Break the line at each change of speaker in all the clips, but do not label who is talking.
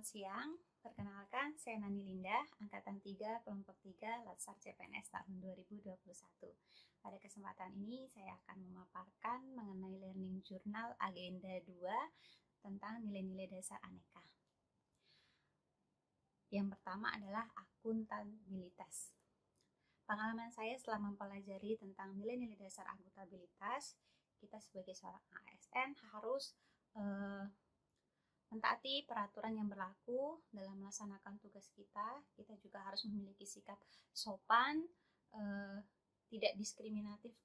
Selamat siang, perkenalkan saya Nani Linda, Angkatan 3, Kelompok 3, Latsar CPNS tahun 2021. Pada kesempatan ini saya akan memaparkan mengenai Learning Journal Agenda 2 tentang nilai-nilai dasar aneka. Yang pertama adalah akuntabilitas. Pengalaman saya setelah mempelajari tentang nilai-nilai dasar akuntabilitas, kita sebagai seorang ASN harus mentaati peraturan yang berlaku dalam melaksanakan tugas kita. Kita juga harus memiliki sikap sopan, tidak diskriminatif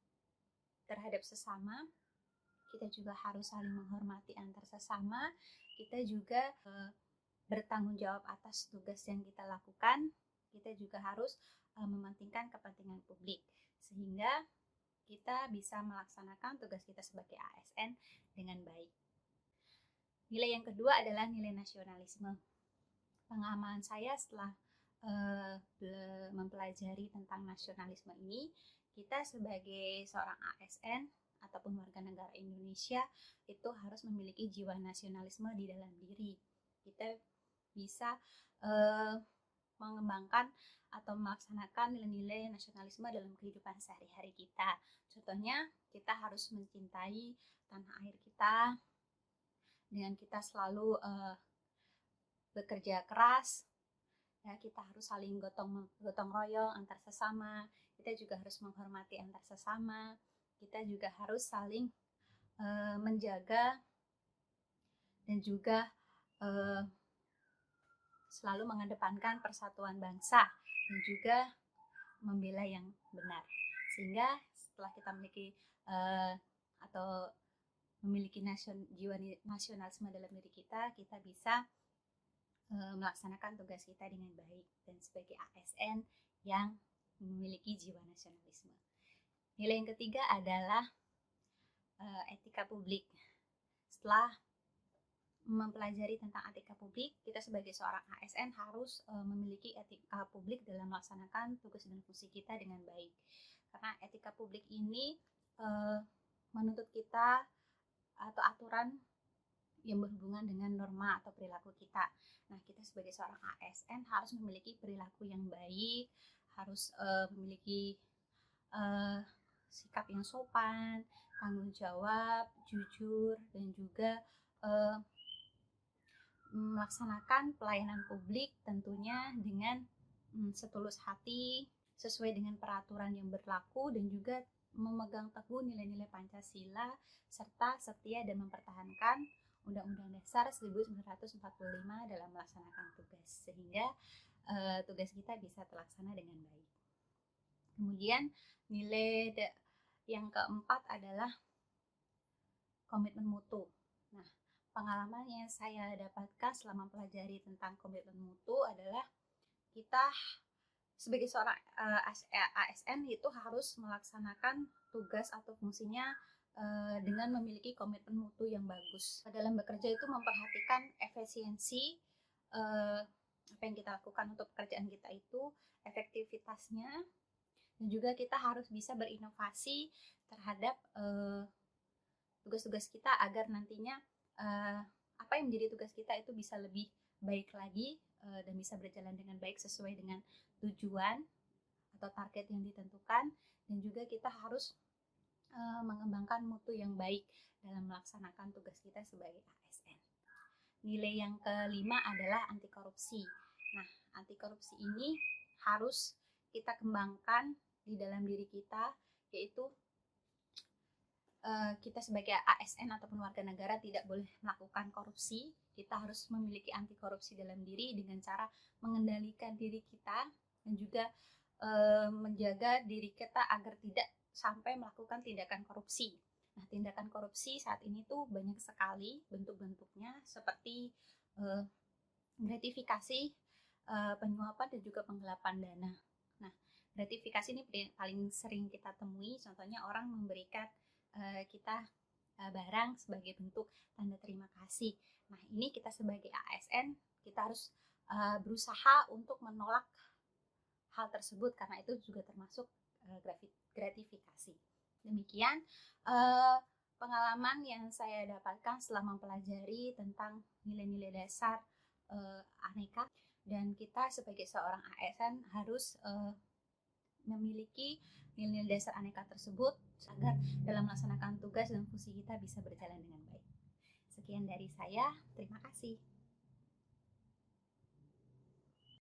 terhadap sesama. Kita juga harus saling menghormati antar sesama. Kita juga bertanggung jawab atas tugas yang kita lakukan. Kita juga harus mementingkan kepentingan publik, sehingga kita bisa melaksanakan tugas kita sebagai ASN dengan baik. Nilai yang kedua adalah nilai nasionalisme. Pengalaman saya setelah mempelajari tentang nasionalisme ini, kita sebagai seorang ASN ataupun warga negara Indonesia itu harus memiliki jiwa nasionalisme di dalam diri. Kita bisa mengembangkan atau melaksanakan nilai-nilai nasionalisme dalam kehidupan sehari-hari kita. Contohnya, kita harus mencintai tanah air kita dengan kita selalu bekerja keras. Ya, kita harus saling gotong royong antar sesama. Kita juga harus menghormati antar sesama. Kita juga harus saling menjaga dan juga selalu mengedepankan persatuan bangsa dan juga membela yang benar. Sehingga setelah kita memiliki jiwa nasionalisme dalam diri kita, kita bisa melaksanakan tugas kita dengan baik dan sebagai ASN yang memiliki jiwa nasionalisme. Nilai yang ketiga adalah etika publik. Setelah mempelajari tentang etika publik, kita sebagai seorang ASN harus memiliki etika publik dalam melaksanakan tugas dan fungsi kita dengan baik. Karena etika publik ini menuntut kita atau aturan yang berhubungan dengan norma atau perilaku kita. Nah, kita sebagai seorang ASN harus memiliki perilaku yang baik, harus memiliki sikap yang sopan, tanggung jawab, jujur, dan juga melaksanakan pelayanan publik tentunya dengan setulus hati, sesuai dengan peraturan yang berlaku, dan juga memegang teguh nilai-nilai Pancasila, serta setia dan mempertahankan Undang-Undang Dasar 1945 dalam melaksanakan tugas, sehingga tugas kita bisa terlaksana dengan baik. Kemudian nilai yang keempat adalah komitmen mutu. Nah, pengalaman yang saya dapatkan selama mempelajari tentang komitmen mutu adalah kita sebagai seorang ASN itu harus melaksanakan tugas atau fungsinya dengan memiliki komitmen mutu yang bagus. Dalam bekerja itu memperhatikan efisiensi apa yang kita lakukan untuk pekerjaan kita itu, efektivitasnya, dan juga kita harus bisa berinovasi terhadap tugas-tugas kita agar nantinya apa yang menjadi tugas kita itu bisa lebih baik lagi dan bisa berjalan dengan baik sesuai dengan tujuan atau target yang ditentukan, dan juga kita harus mengembangkan mutu yang baik dalam melaksanakan tugas kita sebagai ASN. Nilai yang kelima adalah anti korupsi. Nah, anti korupsi ini harus kita kembangkan di dalam diri kita, yaitu kita sebagai ASN ataupun warga negara tidak boleh melakukan korupsi. Kita harus memiliki anti korupsi dalam diri dengan cara mengendalikan diri kita dan juga menjaga diri kita agar tidak sampai melakukan tindakan korupsi. Nah, tindakan korupsi saat ini tuh banyak sekali bentuk-bentuknya, seperti gratifikasi, penyuapan, dan juga penggelapan dana. Nah, gratifikasi ini paling sering kita temui, contohnya orang memberikan kita barang sebagai bentuk tanda terima kasih. Nah, ini kita sebagai ASN, kita harus berusaha untuk menolak hal tersebut karena itu juga termasuk gratifikasi. Demikian pengalaman yang saya dapatkan setelah mempelajari tentang nilai-nilai dasar aneka, dan kita sebagai seorang ASN harus memiliki nilai-nilai dasar aneka tersebut agar dalam melaksanakan tugas dan fungsi kita bisa berjalan dengan baik. Sekian dari saya, terima kasih.